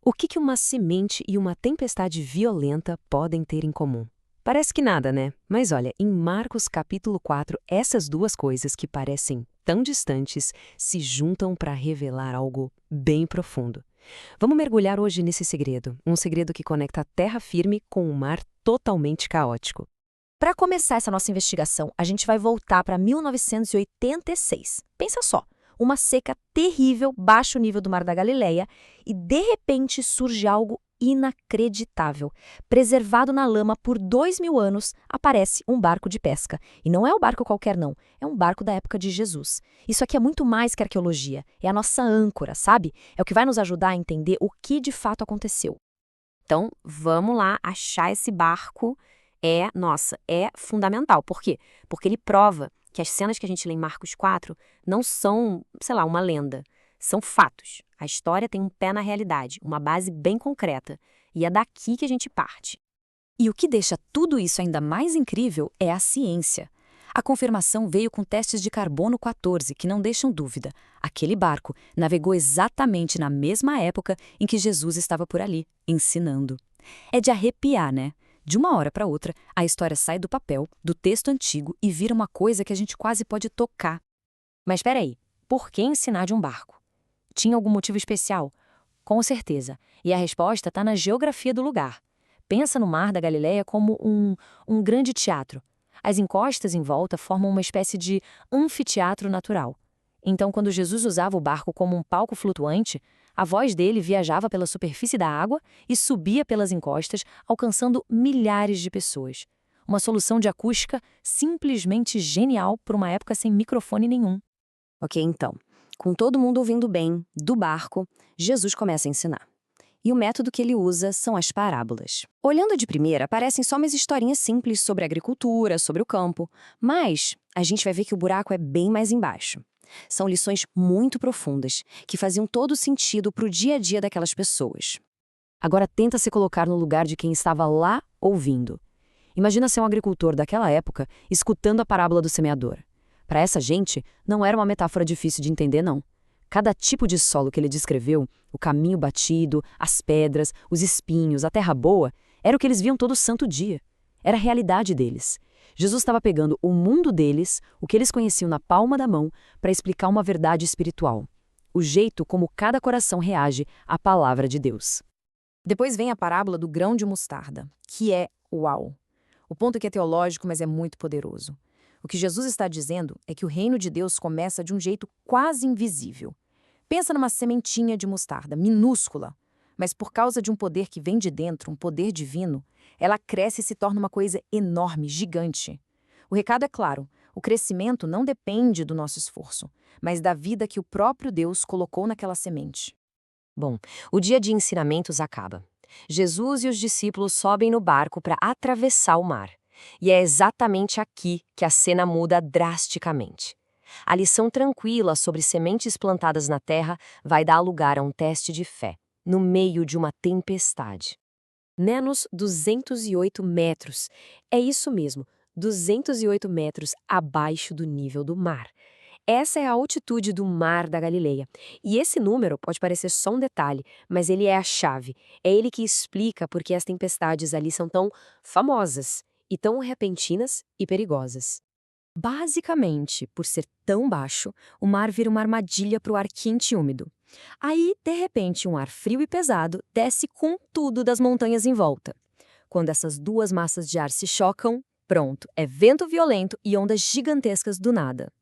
O que uma semente e uma tempestade violenta podem ter em comum? Parece que nada, né? Mas olha, em Marcos capítulo 4, essas duas coisas que parecem tão distantes se juntam para revelar algo bem profundo. Vamos mergulhar hoje nesse segredo, um segredo que conecta a terra firme com um mar totalmente caótico. Para começar essa nossa investigação, a gente vai voltar para 1986. Pensa só, uma seca terrível, baixo nível do Mar da Galileia, e de repente surge algo inacreditável. Preservado na lama por 2000 anos, aparece um barco de pesca. E não é um barco qualquer não, é um barco da época de Jesus. Isso aqui é muito mais que arqueologia, é a nossa âncora, sabe? É o que vai nos ajudar a entender o que de fato aconteceu. Então, vamos lá achar esse barco. É fundamental. Por quê? Porque ele prova que as cenas que a gente lê em Marcos 4 não são, uma lenda. São fatos. A história tem um pé na realidade, uma base bem concreta. E é daqui que a gente parte. E o que deixa tudo isso ainda mais incrível é a ciência. A confirmação veio com testes de carbono 14, que não deixam dúvida. Aquele barco navegou exatamente na mesma época em que Jesus estava por ali, ensinando. É de arrepiar, né? De uma hora para outra, a história sai do papel, do texto antigo, e vira uma coisa que a gente quase pode tocar. Mas espera aí, por que ensinar de um barco? Tinha algum motivo especial? Com certeza. E a resposta está na geografia do lugar. Pensa no Mar da Galileia como um grande teatro. As encostas em volta formam uma espécie de anfiteatro natural. Então, quando Jesus usava o barco como um palco flutuante, a voz dele viajava pela superfície da água e subia pelas encostas, alcançando milhares de pessoas. Uma solução de acústica simplesmente genial para uma época sem microfone nenhum. Ok, então, com todo mundo ouvindo bem, do barco, Jesus começa a ensinar. E o método que ele usa são as parábolas. Olhando de primeira, parecem só umas historinhas simples sobre a agricultura, sobre o campo. Mas a gente vai ver que o buraco é bem mais embaixo. São lições muito profundas, que faziam todo sentido para o dia a dia daquelas pessoas. Agora tenta se colocar no lugar de quem estava lá ouvindo. Imagina ser um agricultor daquela época escutando a parábola do semeador. Para essa gente, não era uma metáfora difícil de entender, não. Cada tipo de solo que ele descreveu, o caminho batido, as pedras, os espinhos, a terra boa, era o que eles viam todo santo dia. Era a realidade deles. Jesus estava pegando o mundo deles, o que eles conheciam na palma da mão, para explicar uma verdade espiritual. O jeito como cada coração reage à palavra de Deus. Depois vem a parábola do grão de mostarda, que é uau. O ponto aqui é teológico, mas é muito poderoso. O que Jesus está dizendo é que o reino de Deus começa de um jeito quase invisível. Pensa numa sementinha de mostarda, minúscula, mas por causa de um poder que vem de dentro, um poder divino, ela cresce e se torna uma coisa enorme, gigante. O recado é claro, o crescimento não depende do nosso esforço, mas da vida que o próprio Deus colocou naquela semente. Bom, o dia de ensinamentos acaba. Jesus e os discípulos sobem no barco para atravessar o mar. E é exatamente aqui que a cena muda drasticamente. A lição tranquila sobre sementes plantadas na terra vai dar lugar a um teste de fé, no meio de uma tempestade. Menos 208 metros. É isso mesmo, 208 metros abaixo do nível do mar. Essa é a altitude do Mar da Galileia. E esse número pode parecer só um detalhe, mas ele é a chave. É ele que explica por que as tempestades ali são tão famosas e tão repentinas e perigosas. Basicamente, por ser tão baixo, o mar vira uma armadilha para o ar quente e úmido. Aí, de repente, um ar frio e pesado desce com tudo das montanhas em volta. Quando essas duas massas de ar se chocam, pronto, é vento violento e ondas gigantescas do nada.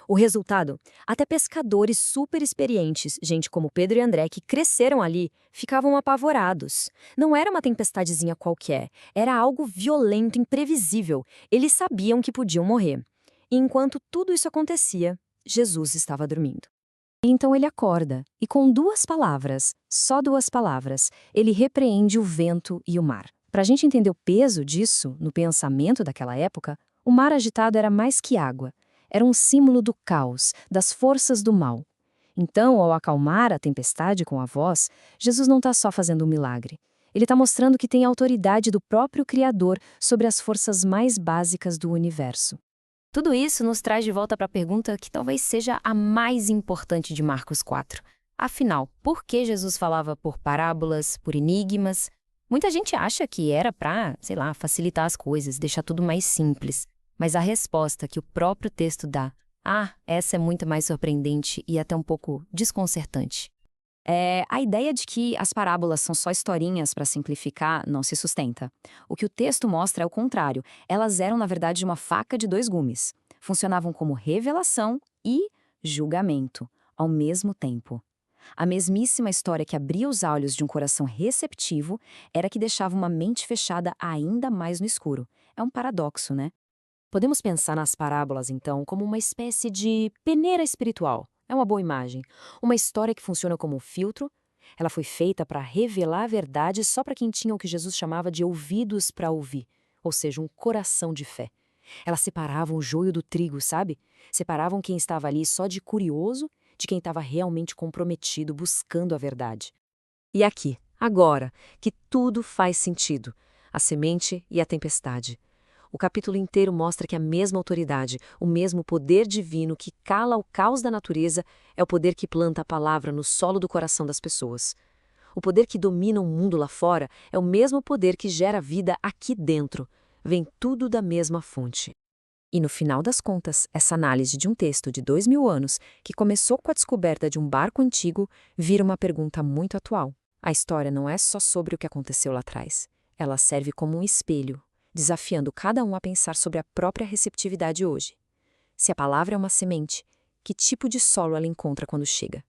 O resultado? Até pescadores super experientes, gente como Pedro e André, que cresceram ali, ficavam apavorados. Não era uma tempestadezinha qualquer, era algo violento, imprevisível. Eles sabiam que podiam morrer. E enquanto tudo isso acontecia, Jesus estava dormindo. Então ele acorda e com duas palavras, só duas palavras, ele repreende o vento e o mar. Para a gente entender o peso disso no pensamento daquela época, o mar agitado era mais que água. Era um símbolo do caos, das forças do mal. Então, ao acalmar a tempestade com a voz, Jesus não está só fazendo um milagre. Ele está mostrando que tem autoridade do próprio Criador sobre as forças mais básicas do universo. Tudo isso nos traz de volta para a pergunta que talvez seja a mais importante de Marcos 4. Afinal, por que Jesus falava por parábolas, por enigmas? Muita gente acha que era para, sei lá, facilitar as coisas, deixar tudo mais simples. Mas a resposta que o próprio texto dá, essa é muito mais surpreendente e até um pouco desconcertante. A ideia de que as parábolas são só historinhas para simplificar não se sustenta. O que o texto mostra é o contrário. Elas eram, na verdade, uma faca de dois gumes. Funcionavam como revelação e julgamento, ao mesmo tempo. A mesmíssima história que abria os olhos de um coração receptivo era que deixava uma mente fechada ainda mais no escuro. É um paradoxo, né? Podemos pensar nas parábolas, então, como uma espécie de peneira espiritual. É uma boa imagem. Uma história que funciona como um filtro. Ela foi feita para revelar a verdade só para quem tinha o que Jesus chamava de ouvidos para ouvir, ou seja, um coração de fé. Elas separavam o joio do trigo, sabe? Separavam quem estava ali só de curioso de quem estava realmente comprometido buscando a verdade. E aqui, agora, que tudo faz sentido. A semente e a tempestade. O capítulo inteiro mostra que a mesma autoridade, o mesmo poder divino que cala o caos da natureza é o poder que planta a palavra no solo do coração das pessoas. O poder que domina o mundo lá fora é o mesmo poder que gera vida aqui dentro. Vem tudo da mesma fonte. E no final das contas, essa análise de um texto de 2000 anos, que começou com a descoberta de um barco antigo, vira uma pergunta muito atual. A história não é só sobre o que aconteceu lá atrás. Ela serve como um espelho, desafiando cada um a pensar sobre a própria receptividade hoje. Se a palavra é uma semente, que tipo de solo ela encontra quando chega?